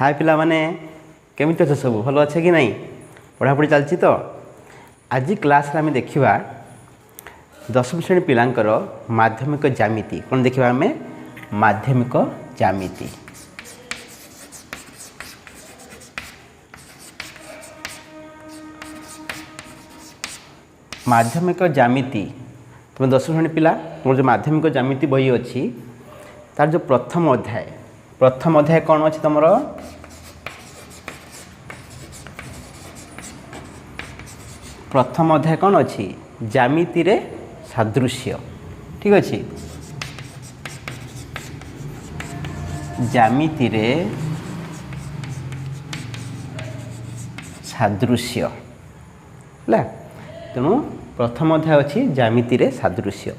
हाय पिला माने केमिति अछ सब भल अच्छे कि नहीं पढ़ापढ़ी चलती तो आज क्लास रे आम देखा दशम श्रेणी पिलांकर माध्यमिक ज्यामिति कौन देखा आम माध्यमिक ज्यामिति माध्यमिक ज्यामिति तुम दशम श्रेणी पिला तुम जो माध्यमिक ज्यामिति बही अच्छी तार जो प्रथम अध्याय कौन अच्छी तुम प्रथम अध्याय कौन अच्छी ज्यामिति रे सादृश्य ठीक अच्छे ज्यामिति रे सादृश्य है तेणु प्रथम अध्याय अच्छी ज्यामिति रे सादृश्य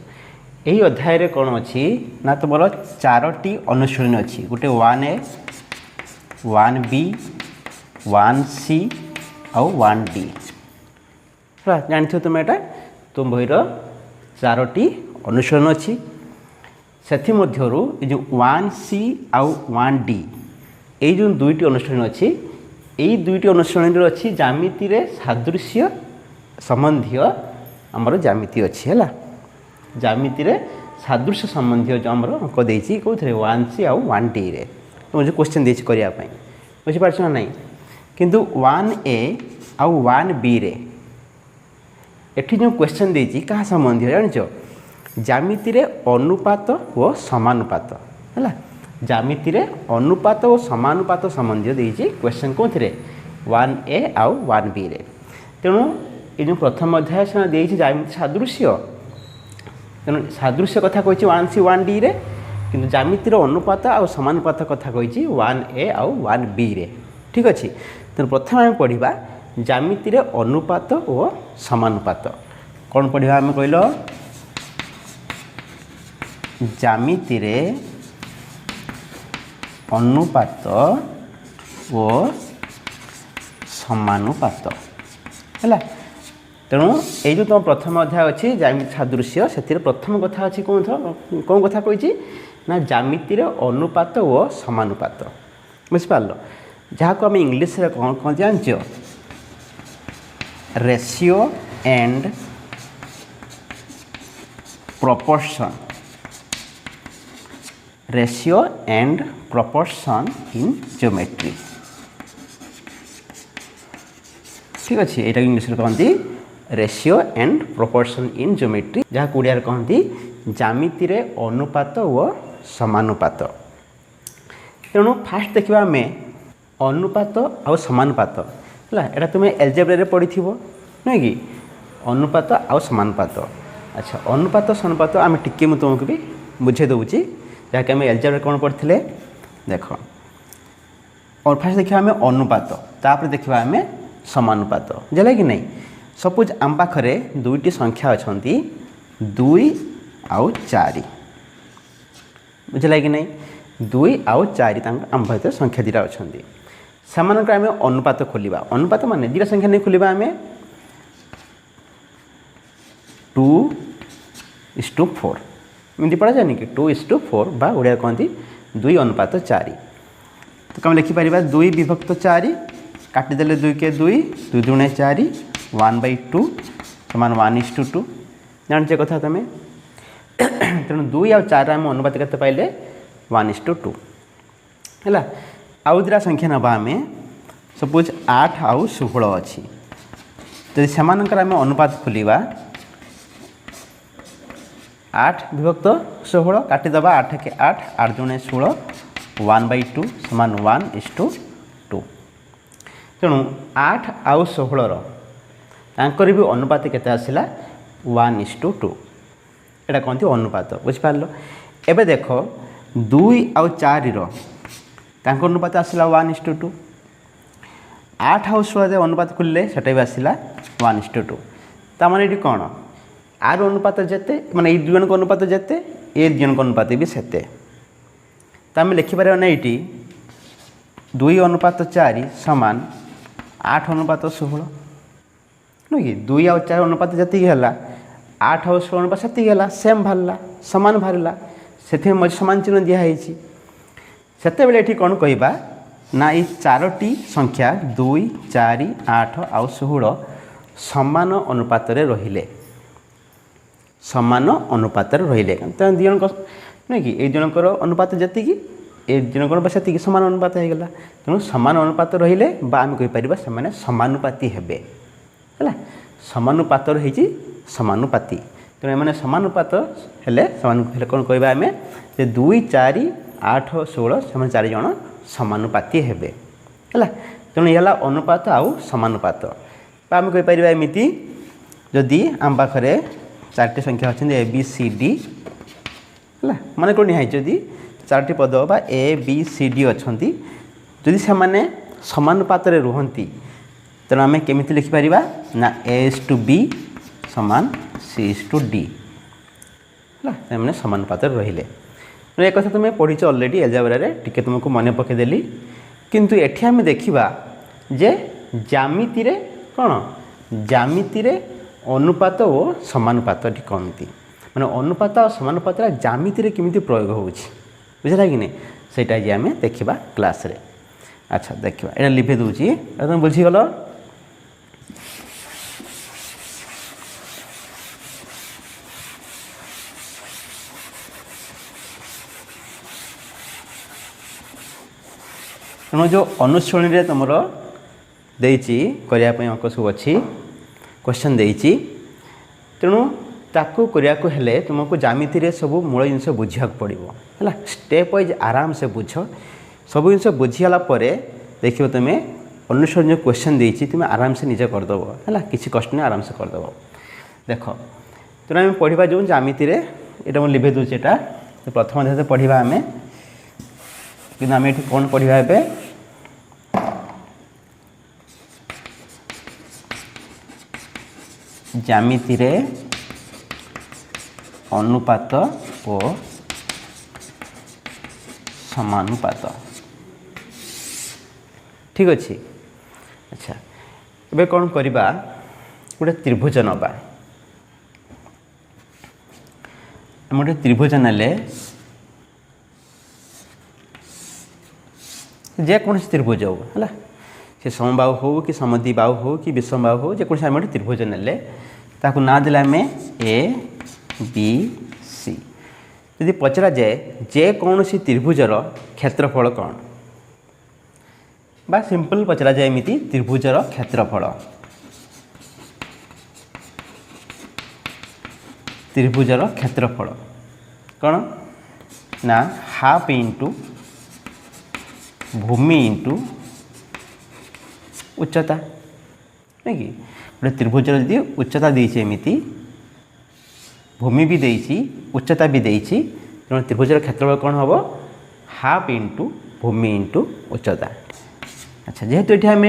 यही अध्याय रे कौन अच्छी ना तुम चारोटी अनुशीलनी अच्छी गोटे 1A 1B 1C आउ 1D जान तुम एटा तुम बहीर चारोटी अनुशीलन अच्छी से जो 1C आउ 1D ये जो दुईटी अनुशीलन अच्छी यही दुईटी अनुशीलन अच्छी ज्यामिति रे सादृश्य संबंधी आमर ज्यामिति अच्छी है ज्यामिति रे सादृश्य संबंधी जो आमर अंक देती कौन 1C आउ 1D रे तुम जो क्वेश्चन देती करने बुझीपार ना नहीं किंतु 1A आउ 1B रे एठी जो क्वेश्चन देती क्या संबंधी जानिच ज्यामिति रे अनुपात और समानुपात है ज्यामिति रे अनुपात और समानुपात संबंधी देती क्वेश्चन कौन 1A आउ 1B रे तेणु ये जो प्रथम अध्याय से देती ज्यामिति सादृश्य तेणु सादृश्य कथा कही 1C 1D रे किंतु ज्यामिति रो अनुपात और समानुपात कथा कही 1A आउ 1B रे ठीक अच्छे तेणु प्रथम आम पढ़ा ज्यामिति रे अनुपात और समानुपात कौन पढ़ा आम कहल ज्यामिति रे अनुपात और समानुपात है तेणु ये जो तुम प्रथम अध्याय अच्छी ज्यामिति सादृश्य से प्रथम कथा अच्छी कौन कथा कही ना ज्यामिति रे अनुपात और समानुपात बुझिपार जहाँ को आम इंग्लीश रे कौन कौन जानच ratio and proportion ratio and proportion in geometry ठीक अच्छे यहाँ इंग्लीश में कहती ratio and proportion in geometry जहाँ ओडिया कहती ज्यामिति रे अनुपात और समानुपात तेणु फास्ट देखा आम अनुपात और समानुपात है यहाँ तुम एल्जेब्रा रे पढ़ी नुहे कि अनुपात आउ समानुपात अच्छा अनुपात समानुपात आम टिके मुझे तुमको भी बुझे दूसरी जहाँकि आम एल्जेब्रा कौन पढ़ते देख और फास्ट देखा आम अनुपात तापर देखा आम समानुपात जला कि नहीं सपोज आम पाखे दुईटी संख्या अच्छा 2 आउ 4 बुझला कि नहीं 2 आउ 4 आम पाखे संख्या दीटा अच्छा सामानक आम अनुपात खोलिबा अनुपात माने दीटा संख्या नहीं खोलिबा आम 2:4 एमती पढ़ा जाए कि 2:4 बा ओडिया कहती 2 अनुपात 4 तो कम लिखिपर 2 विभक्त 4 काटिदेले 2 के 2 2 दुणे 4 1/2 समान 1:2 जानचे कथा तुम तेणु 2 आउ 4 आम अनुपात के पाइले 1:2 है आउ दुटा संख्या नवा आम सपोज 8 आउ 16 अच्छी जदि से आम अनुपात खोलिबा 8 विभक्त 16 काटिदेबा 8 के 8 8 दुणे 16 1/2 समान 1:2 तेणु 8 आउ 16 तांकर भी अनुपात केते आसिला 1:2 एटा कहती अनुपात बुझिपार एबे देख 2 आउ 4 तांको अनुपात आसिला 1:2 8 आउ 16 अनुपात खोलिले सेटा भी आसिला 1:2 तामाने ये कौन आर अनुपात जेते माने ये दुई जन अनुपात जेते ए जन अनुपात भी सेते तो आम लिखिपार ना ये 2 अनुपात 4 समान 8 अनुपात 16 नुह कि 2 आउ 4 अनुपात जी है 8 आउ 16 अनुपात से सेम बाहर सामान बाहर से मझे सामान चिन्ह दिखाई से कौन कहवा ना ये 4टी संख्या 2 4 8 आउ 16 समान अनुपात रहिले समान अनुपात रहिले तो दी जन नुह कि ये जनकर अनुपात जी ए जनकर से समान अनुपात हो गला तेणु समान अनुपात रहिले आम कहीपर से समानुपाती हेबे है समानुपात रही समानुपाती तेणु एम समानुपात हेले कौन कहवा आम 2 4 8 16 से 4 जन समानुपाती हेबे है तेणु ये अनुपात आउ समानुपात आम कहीपर एमती जदि आम पाखे 4टी संख्या अच्छा ए बी सी डी है मन कौन निहाई जदि 4टी पद बा ए बी सी डी अच्छा जदि से समानुपात रुहति तेणु आम केमी लिखिपर ना A:B समान C:D है मैंने समानुपात रहिले एक कथा तुम पढ़ी अलरेडी एल्जेब्रा टिके तुमको मन पकईदेली किंतु एठी आम देखा जे ज्यामिति रे कौन ज्यामिति रे अनुपात और समानुपात कमती माने अनुपात और समानुपात ज्यामिति रे केमिति प्रयोग होउछि बुझला कि नहीं सेटा जे आम देखा क्लास रे अच्छा देखा एटा लिखि दूची तुम बुझीगल तेणु जो अनुश्रेणी तुम देची करने अंक सब अच्छी क्वेश्चन देची तेणु ताकू करने को हेले तुमको ज्यामिति रे सब मूल जिनस बुझा पड़ो है स्टेप वाइज आराम से बुझ सब जिन बुझीगला देख तुम अनुश्रेणी जो क्वेश्चन देची तुम आराम से निजे करदेव है किसी कष्ट नहीं आराम से करदेव देख तेणु आम पढ़ा जो ज्यामिति रे ये मुझे लिभे दूचे यहाँ प्रथम अध्याय पढ़ा आम कि आम ये कौन पढ़ा ए ज्यामिति रे अनुपात और समानुपात ठीक अच्छे अच्छा एबे कौन करवा गोटे त्रिभुज नवा गोटे त्रिभुज नेले जेकोसी त्रिभुज हो है से समबाहु हो कि समद्विबाहु हो कि विषमबाहु हो जेकोसी आम गोटे त्रिभुज नेले ताकू ना देला आम ए बी सी यदि पचरा जाए जेकोसी त्रिभुजर क्षेत्रफल कौन बा सिंपल पचरा जाए एमती त्रिभुजर क्षेत्रफल त्रिभुजर क्षेत्रफल कौन ना हाफ इंटू भूमि इंटू उच्चता नहीं कि गोटे त्रिभुजर यदि उच्चता देती एमती भूमि भी देती उच्चता भी देती तेणु त्रिभुजर क्षेत्रफल कौन हम हाफ इंटू भूमि इंटू उच्चता अच्छा जेहेतु ये आम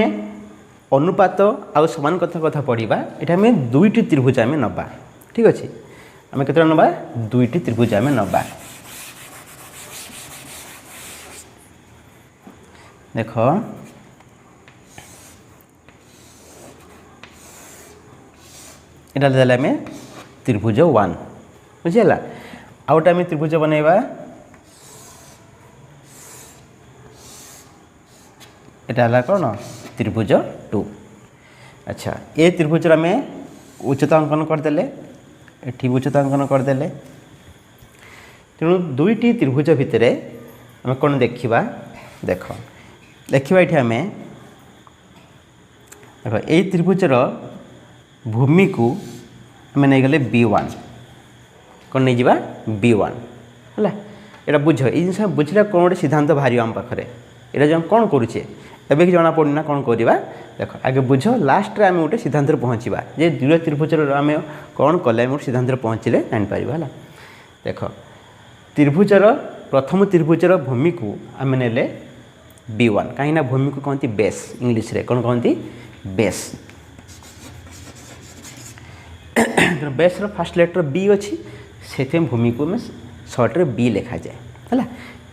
अनुपात आउ समान कथा पढ़ा ये आम 2टी त्रिभुज आम नवा ठीक अच्छे आम केत नवा 2टी त्रिभुज आम नवा देख यहाँ आम त्रिभुज 1 बुझीगला आउ गोटे आम त्रिभुज बनइबा यहाँ कौन त्रिभुज 2 अच्छा ये त्रिभुज आम उच्चता अंकन करदे ये उच्चता अंकन करदे तेणु 2टी त्रिभुज भितर आम कौन देखा देख देखा ये आम देख ये त्रिभुजर भूमि को आम नहीं गले B1 कौन नहीं जावा B1 है यहाँ बुझ ये जिन बुझे कौन गोटे सिद्धांत बाहर आम पाखे यहाँ जो कौन करुचे एवं जना पड़ना ना कौन करवा देख आगे बुझ लास्ट आम गोटे सिद्धांत पहुँचा जे दृढ़ त्रिभुजर आम कौन कले गोटे सिद्धांत पहुँचले जापर है देख त्रिभुजर प्रथम त्रिभुजर भूमि को आम ने B1 कहीं भूमि को कहती बेस इंग्लीश रे कौन कहती base base first letter B अच्छी से भूमि को सर्ट रे बी लिखा जाए है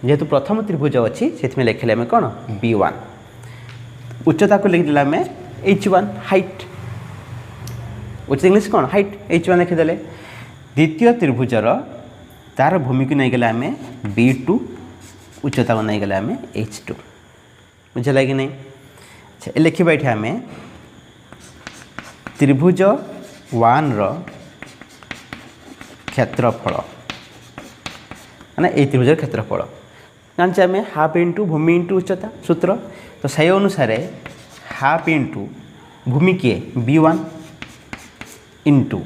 जेहेतु प्रथम त्रिभुज अच्छी से लिखले आम कौन B1 उच्चता को लिखिदे आम H1 हाइट उच्च इंग्लीश कौन हाइट H1 लिखिदे द्वितीय त्रिभुजर तार भूमि को नहीं गले आम B2 उच्चता को नहीं गले आम H2 बुझला कि नहीं। अच्छा लिखा ये आम त्रिभुज 1 रो क्षेत्रफल माने ये त्रिभुज क्षेत्रफल जानते आम हाफ इंटू भूमि इंटू उच्चता सूत्र। तो से अनुसार हाफ इंटू भूमि किए B1 इंटू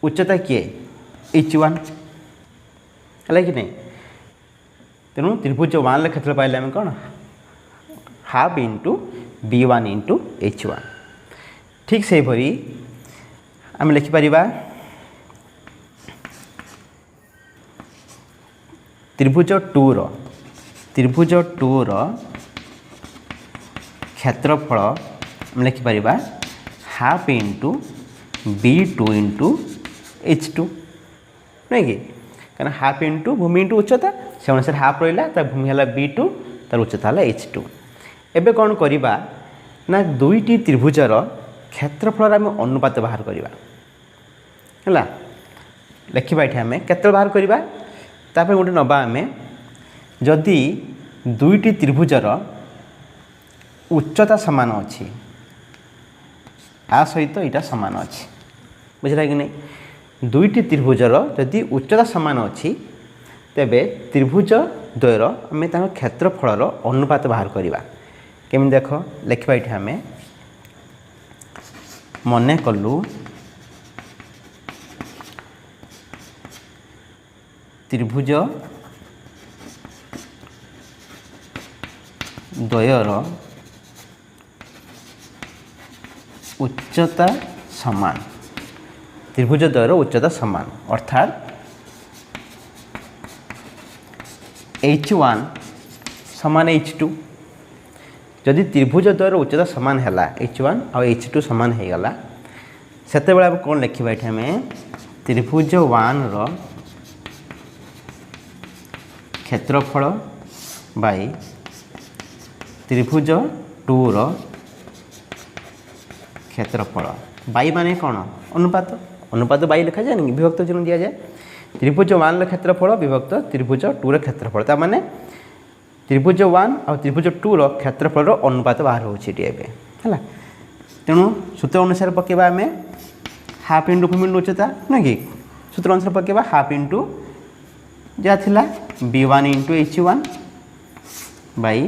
उच्चता किए H1 है कि नहीं। तेणु त्रिभुज 1 क्षेत्र पाइले आम कौन half into B1 into H1। ठीक से भरी आम लिखिपर त्रिभुज 2 रो क्षेत्रफल आम लिखिपर half into B2 into H2 नहीं कि कारण हाफ इंटू भूमि इंटू उच्चता से अनुसार हाफ रहा तर भूमि है B2 तार उच्चता है H2। एबे कौन करवा ना दुईटी त्रिभुजर क्षेत्रफल आम अनुपात बाहर करवा है लिखा ये आम केत बाहर करवा तापर गोटे नवा आम जदि दुईटी त्रिभुजर उच्चता सामान अच्छी आ सहित यहाँ सामान अच्छी बुझला कि नहीं। दुईटी त्रिभुजर जदि उच्चता सामान अच्छी तेबे त्रिभुज द्वयर आम क्षेत्रफल अनुपात बाहर करवा केमी देख लिखा ये आम मन कलु त्रिभुज द्वयर उच्चता समान त्रिभुज द्वयर उच्चता समान अर्थात H1 समान H2 जदि त्रिभुज द्वयर उच्चता समान है H1 और H2 समान हो गला सेते बेला कौन लिखा ये आम त्रिभुज 1 रो क्षेत्रफल बाई त्रिभुज 2 रो क्षेत्रफल बाई माने कौन अनुपात अनुपात बाई लिखा जाए नहीं विभक्त चिन्ह दि जाए त्रिभुज 1 क्षेत्रफल विभक्त त्रिभुज 2 क्षेत्रफल ता माने त्रिभुज 1 और त्रिभुज 2 क्षेत्रफल अनुपात बाहर होची है तेणु सूत्र अनुसार पकेबा आम हाफ इंटू भूमि उच्चता ना कि सूत्र अनुसार पकेबा हाफ इंटू जहाँ थिला B1 into H1 by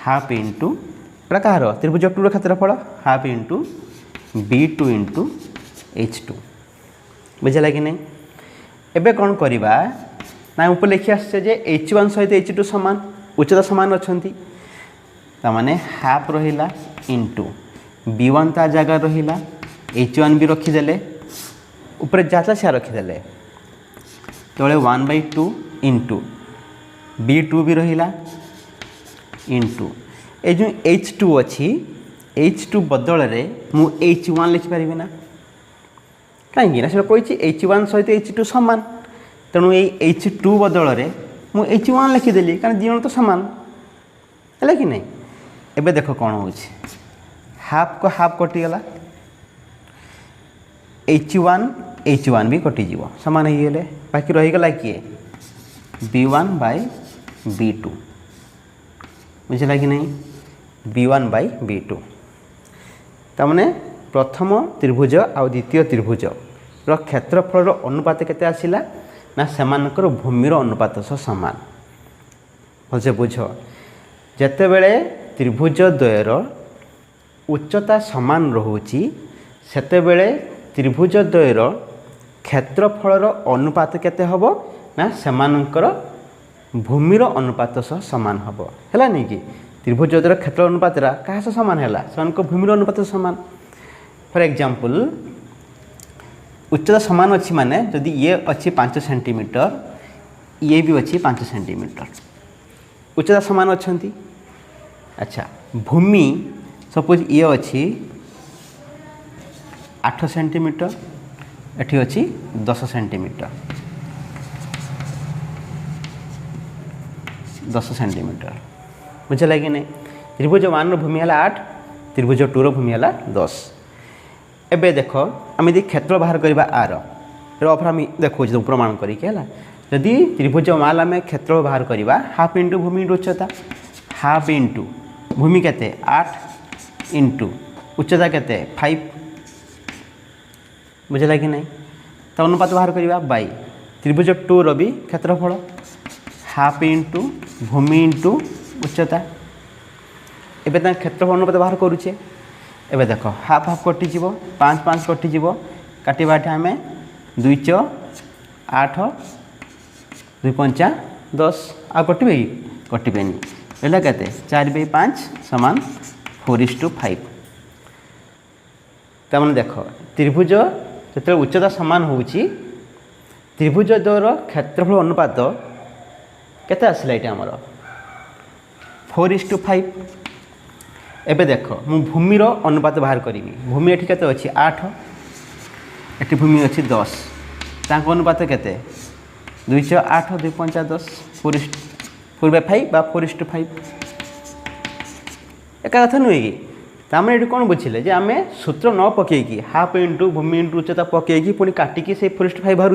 half into कहार त्रिभुज 2 क्षेत्रफल half into B2 into H2 बुझला कि नहीं। एबे कौन करवा ना ऊपर लिखी आसे H1 सहित H2 सामान उच्चता सामान अच्छी ताने हाफ रहा इंटू B1 ता जगह रहा H1 भी रखीदे ऊपर जाता से रखीदे तले 1/2 इंटू B2 भी रहा इंटू ये जो H2 अच्छी H2 बदल मु H1 लिखिपारि ना कहीं कही H1 सहित H2 सामान तेणु ये H2 बदल मु H1 लिखिदेली कारण दिजन तो सामान है कि नहीं। एबे देख कौन हो हाफ को हाफ कटिगला H1 भी कटिज सामान हो गले बाकी रहीगला किए B1 बाय B2 बुझला कि नहीं B1 बाय B2 तमाने प्रथम त्रिभुज आ द्वितीय त्रिभुज क्षेत्रफल अनुपात केते आसिला ना सेमानकर भूमिर अनुपात सह सामान भलसे बुझ जेते बेले त्रिभुज द्वयर उच्चता समान रोची सेते बेले त्रिभुज द्वयर क्षेत्रफल अनुपात केते हबो ना सेमानकर भूमिर अनुपात सह सामान हबो हैला नहीं कि त्रिभुज द्वयर क्षेत्र अनुपात क्या सह सामान हैला सेमानकर भूमिर अनुपात सामान। फॉर एग्जांपल उच्चता सामान अच्छी माने जदि ये अच्छी 5 सेंटीमीटर ये भी अच्छी 5 सेंटीमीटर उच्चता सामान अच्छी। अच्छा भूमि सपोज ये अच्छी 8 सेंटीमीटर एठी अच्छी 10 सेंटीमीटर 10 सेंटीमीटर बुझला कि नहीं। त्रिभुज 1 भूमि है 8 त्रिभुज 2 भूमि है 10। एबे देख आम यदि क्षेत्र बाहर करवा आर अफर आम देखो प्रमाण करके जदि त्रिभुज 1 आम क्षेत्र बाहर करवा हाफ इंटू भूमि इंटू उच्चता हाफ इंटू भूमि केते 8 इंटू उच्चता केते 5 बुझला कि नहीं तो अनुपात बाहर करवा बाई त्रिभुज 2 री क्षेत्रफल हाफ इंटू भूमि इंटू उच्चता एबे क्षेत्रफल अनुपात बाहर करुचे एबे देख हाफ हाफ कटिज 5 5 कटिज काटाटे आम 2 × 8 2 × 5 10 आ कटे कि कटेनि एला केते 4/5 समान 4:5 तमाने देख त्रिभुज जो उच्चता समान होउची त्रिभुज द्वयर क्षेत्रफल अनुपात केते आसला ये आमर 4:5 एबे देख मु भूमिर अनुपात बाहर करी भूमि एठी केते अछि 8 एठी भूमि अछि 10 तांको अनुपात केते 2 × 8 2 × 5 10 4/5 बा 4:5 एका कथा नुहे कि तामें ये कौन बुझे जे आम सूत्र न पकईकि हाफ इंटू भूमि इंटू उच्चता पकईकि पुणी काटिकी से 4:5 बाहर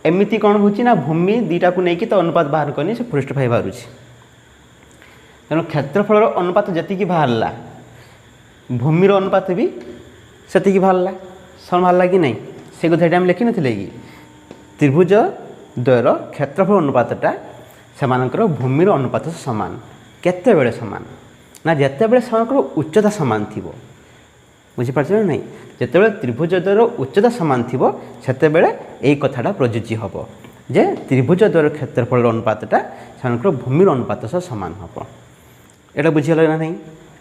एमती कौन हो भूमि दुईटा को लेकिन तो अनुपात बाहर करनी से 4:5 बाहर तेणु क्षेत्रफल अनुपात जी बाहरला भूमिर अनुपात भी से बाहरला सम बाहरला कि नहीं से कथा आम लिखी नी कि त्रिभुज द्वयर क्षेत्रफल अनुपातटा से भूमिर अनुपात सामान केते बेले सामान ना जिते बड़े से उच्चता सामान थी बुझीपार ना नहीं जिते त्रिभुज द्वयर उच्चता सामान थी से यही कथाटा प्रযোज्य हम जे त्रिभुज द्वयर क्षेत्रफल अनुपातटा से भूमिर अनुपात सह सामान हम यहाँ बुझीगल ना नहीं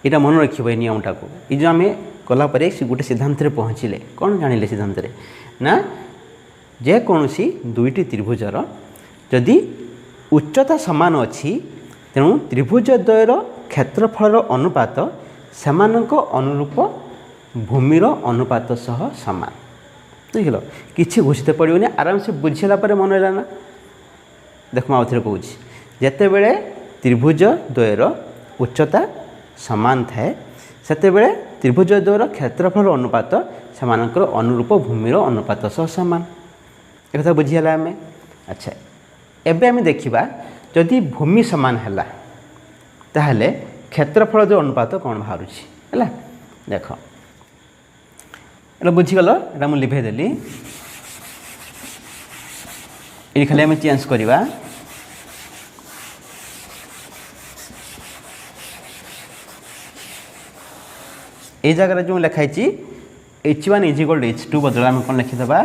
यहाँ मन रखिए ये नियमटा को ये जो आम कलापर गोटे सिद्धांत पहुँचले कौन जानिले सिद्धांत ना जेकोसी दुईटी त्रिभुजर जदि उच्चता सामान अच्छी तेणु त्रिभुज द्वयर क्षेत्रफल अनुपात सेमानक अनुरूप भूमिर अनुपात सह सामान बुझल किसी घोषित पड़ोनी आराम से बुझेला मन है ना देख मैं आउे कहूँ जिते बड़े त्रिभुज द्वयर उच्चता सामान थाए सेते बेले त्रिभुज द्वयर क्षेत्रफल अनुपात सेमानकर अनुरूप भूमिर अनुपात सह सामान एक कथा बुझीगला आम अच्छा एबे आम देखा जदि भूमि सामान है ताहले क्षेत्रफल जो अनुपात कौन बाहर है देख ये बुझीगल ये मुझे लिभेदेली ये खाली आम चेंज करवा ये जगह जो लिखाई H1 = H2 बदल आम कौन लिखिदबा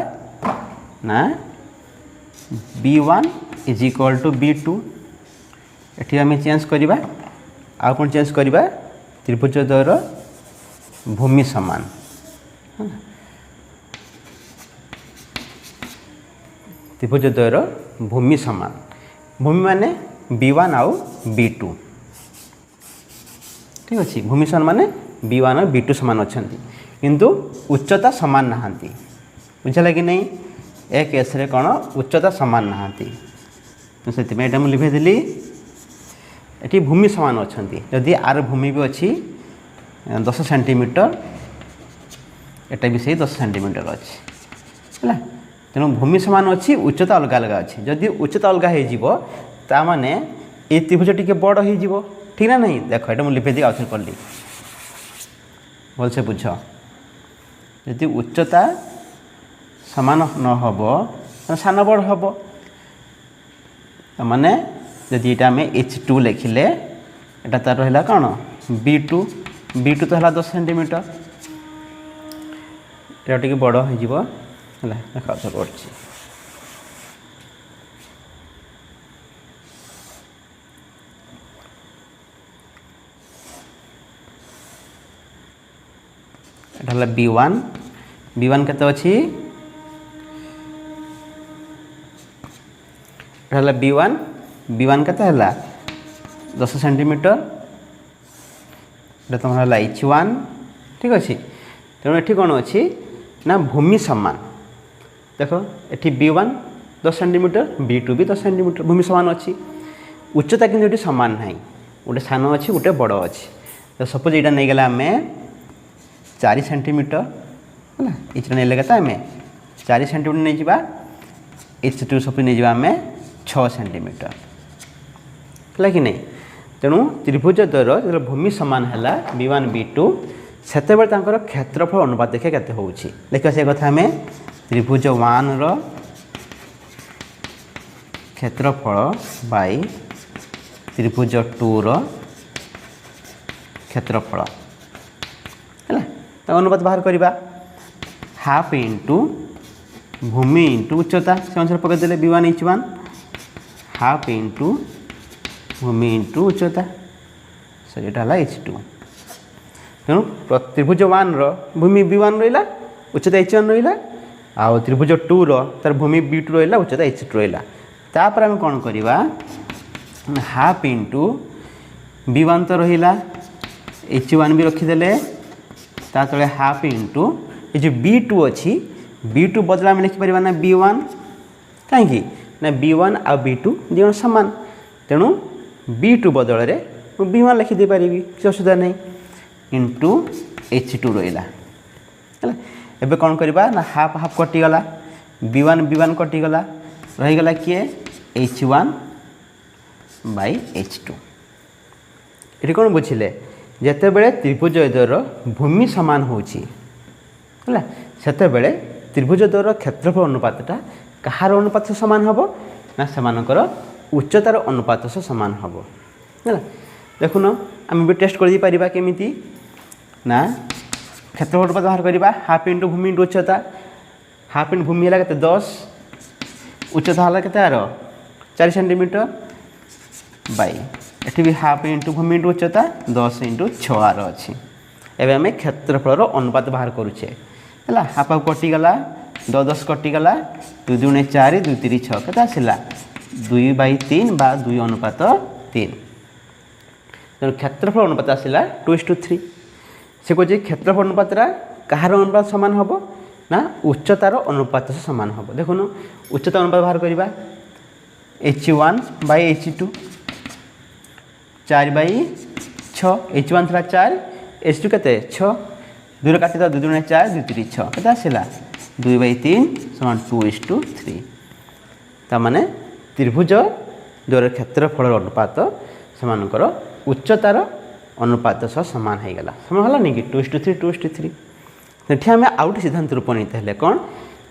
ना B1 = B2 ये आम चेंज करवा आउ कौन चेंज करवा त्रिभुज द्वयर भूमि सामान त्रिभुज द्वयर भूमि सामान भूमि माने B1 आउ B2 ठीक अच्छे भूमि सामान माने B1 और B2 सामान अच्छा किंतु उच्चता सामान नहांती बुझला कि नहीं एक केस रे कौन उच्चता सामान नहांती तो से मुझे लिभेदेली ये भूमि सामान अच्छा जदि आर भूमि भी अच्छी 10 सेंटीमीटर एटा भी सही 10 सेंटीमीटर अच्छी है तेणु भूमि सामान अच्छी उच्चता अलग अलग अच्छी जदि उच्चता अलग हो माने ये त्रिभुज टी बड़ हो ठीक ना नहीं देख ये मुझे लिभेदी आउे कली भलसे बुझ यदि उच्चता सामान न हम सान बड़ हम माने जदि ये आम H2 लिखिले एटा तार रहा कौन B2 तो है 10 सेंटीमीटर ये टी बड़ हो देखा पड़ी एटा B1 केते अछि एटा B1 केते हला 10 सेंटीमीटर तुम है H1 ठीक अच्छे तेणु ये कौन अच्छी ना भूमि सामान देख ये B1 10 सेंटीमीटर B2 भी 10 सेंटीमीटर भूमि सामान अच्छी उच्चता कि सामान ना गोटे सान अच्छी गोटे बड़ अच्छी तो सपोज यहाँ नहीं गला आम 4 सेंटीमीटर है ये नहीं कहता आम 4 सेंटीमीटर नहीं जा H2 सब नहीं आम 6 सेंटीमीटर है कि नहीं तेणु त्रिभुज द्वयर जो भूमि सामान है B1 B2 से क्षेत्रफल अनुपात देखिए केते होउछि देखिए से कथा आम त्रिभुज 1 रो क्षेत्रफल बाय त्रिभुज 2 रो क्षेत्रफल है अनुपात बाहर करवा हाफ इंटू भूमि इंटू उच्चता से अनुसार पकड़देले B1 H1 हाफ इंटू भूमि इंटू उच्चता सो ये H2 तेणु त्रिभुज 1 रो भूमि B1 रहा उच्चता H1 रहा आउ त्रिभुज 2 रो तार भूमि B2 रहा उच्चता H2 रहा तापर आम कौन करवा हाफ इंटू B1 तो रहा H1 भी रखीदे ता तले हाफ इंटू ये जो B2 अच्छी B2 बदला में लिखिपर ना B1 कहीं ना B1 आ B2 दिजन सामान तेणु B2 बदल रे B1 लिखिदे पारि किसी असुविधा नहीं इंटू H2 रहा है एबे कौन करवा ना हाफ हाफ कटिगला B1 B1 कटिगला रहीगला किए H1 बाय H2 ये कौन बुझिले जेते बेले त्रिभुज द्वयर भूमि सामान होची है सेते बेले त्रिभुज द्वयर क्षेत्रफल अनुपातटा कहार अनुपात से सामान हबो ना सेमानकर उच्चतार अनुपात से सामान हबो है देखुन आम भी टेस्ट कर दी परिबा केमिति ना क्षेत्रफल अनुपात बाहर करवा हाफ इंटू भूमि इंटू उच्चता हाफ इंटू भूमि है 10 उच्चता है के 4 सेंटीमीटर बाई एटी भी हाफ इंटू भूमि इंटू उच्चता 10 इंटू 6 अच्छी एवं आम क्षेत्रफल अनुपात बाहर करुचे है हाफ हाफ कटिगला 10 कटिगला 2 2 4 2 3 6 के आसला 2/3 बा 2 अनुपात 3 तेणु क्षेत्रफल अनुपात आसला 2:3 से कहे क्षेत्रफल अनुपात कहार अनुपात सामान हम ना उच्चतार अनुपात से सामान हम देखुन उच्चता अनुपात बाहर करवा H1 बाय H2 4/6 H1 था 4 H2 के 6 2 काटि 2 2 4 2 3 6 के आसला 2/3 समान 2:3 ताने त्रिभुज द्वयर क्षेत्रफल अनुपात सेमानकर उच्चतार अनुपात सह सामान हो गला सामान है कि 2:3 2:3 ये आम आउट सिद्धांत उपनीत हेले कौन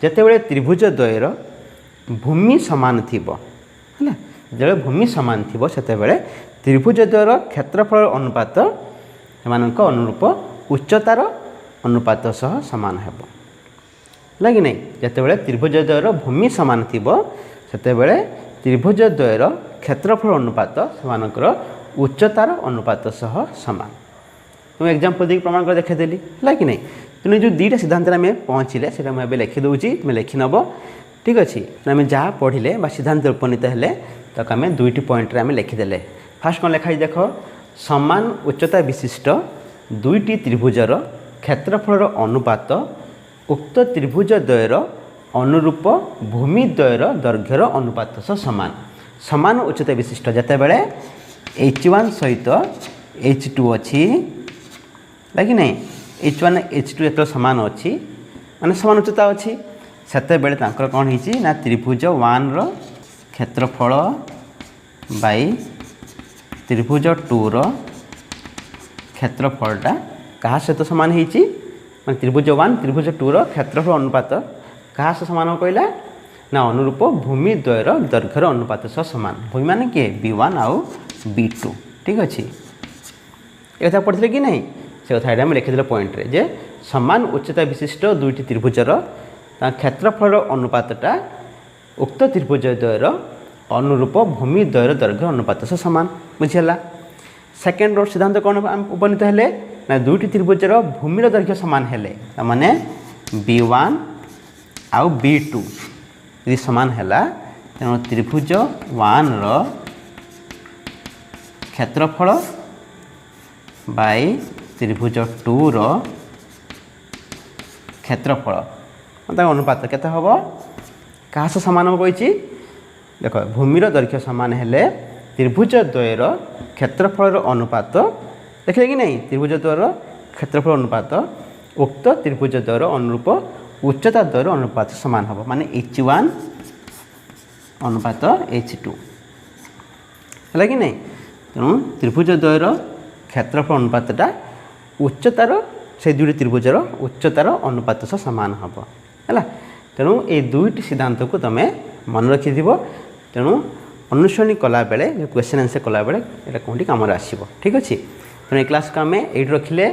जिते बड़े त्रिभुज द्वयर भूमि सामान थी है जो भूमि सामान थी से त्रिभुज द्वयर क्षेत्रफल अनुपात सेमानक अनुरूप उच्चतार अनुपात सह सामान हेब लगे नहीं जिते बड़े त्रिभुज द्वयर भूमि सामान थी से त्रिभुज द्वयर क्षेत्रफल अनुपात सेमानकर उच्चतार अनुपात सह सामान तुम एग्जाम्पल देख प्रमाण कर देखेदेली है कि नहीं तेणु जो दुईटा सिद्धांत आम पहुँचले से मुझे लिखिदे तुम लिखिनब ठीक अच्छे आम जहाँ पढ़ले सिद्धांत उपनीत हेले तक आम दुईटी पॉइंट आम लिखिदे फास्ट कौन लिखाई देख समान उच्चता विशिष्ट दुईटी त्रिभुजर क्षेत्रफल अनुपात उक्त त्रिभुज द्वयर अनुरूप भूमि द्वयर दैर्घ्यर अनुपात सह सामान समान उच्चता विशिष्ट जिते बड़े H1 सहित H2 अच्छी लगे नहीं H1 H2 जो सामान अच्छी माने समान उच्चता अच्छी सेते बेले तांकर कौन होती ना त्रिभुज 1 रो क्षेत्रफल बाय त्रिभुज 2 रो क्षेत्रफलटा क्या सहित सामान होती त्रिभुज 1 त्रिभुज 2 रो क्षेत्रफल अनुपात क्या सह सामान कहला ना अनुरूप भूमि द्वयर दैर्घ्यर अनुपात सह सामान भूमि माने किए B1 आउ B2 ठीक अच्छे ये कथा पढ़ते कि नहीं से कथा आम लिखिदे पॉइंट रे जे समान उच्चता विशिष्ट दुईटी त्रिभुजर क्षेत्रफल अनुपातटा उक्त त्रिभुज द्वयर अनुरूप भूमि द्वयर दैर्घ्य अनुपात सह सामान बुझीगला सेकेंड रोड सिद्धांत कौन उपनीत हेले ना दुईटी त्रिभुजर भूमिर दैर्घ्य सामान हेले तामाने B1 आउ B2 यदि सामान है तेणु त्रिभुज 1 रो क्षेत्रफल बाय त्रिभुज 2 रो क्षेत्रफल अनुपात केते हम क्या सामान हम कही देख भूमिर दैर्घ्य सामान हेले त्रिभुज द्वयर क्षेत्रफल अनुपात देखिए कि नहीं त्रिभुज द्वयर क्षेत्रफल अनुपात उक्त त्रिभुज द्वयर अनुरूप उच्चता द्वयर अनुपात सामान हम माने H1 अनुपात H2 है कि नहीं ତେଣୁ ତ୍ରିଭୁଜ ଦ୍ୱୟର କ୍ଷେତ୍ରଫଳ ଅନୁପାତଟା ଉଚ୍ଚତାର ସେ ଦୁଇଟି ତ୍ରିଭୁଜର ଉଚ୍ଚତାର ଅନୁପାତ ସହ ସମାନ ହେବ ହେଲା। ତେଣୁ এই ଦୁଇଟି ସିଦ୍ଧାନ୍ତକୁ ତୁମେ ମନେ ରଖିଥିବ। ତେଣୁ ଅନୁସରଣୀ କଲାବେଳେ କ୍ୱେଶ୍ଚନ୍ ଆନ୍ସର୍ କଲାବେଳେ ଏଇଟା କେଉଁଠି କାମରେ ଆସିବ। ଠିକ୍ ଅଛି। ତେଣୁ ଏ କ୍ଲାସ୍କୁ ଆମେ ଏଇଠି ରଖିଲେ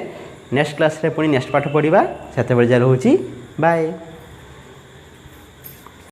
ନେକ୍ସଟ କ୍ଲାସ୍ରେ ପୁଣି ନେକ୍ସଟ ପାଠ ପଢ଼ିବା। ସେତେବେଳେ ଯାହା ରହୁଛି ବାଏ।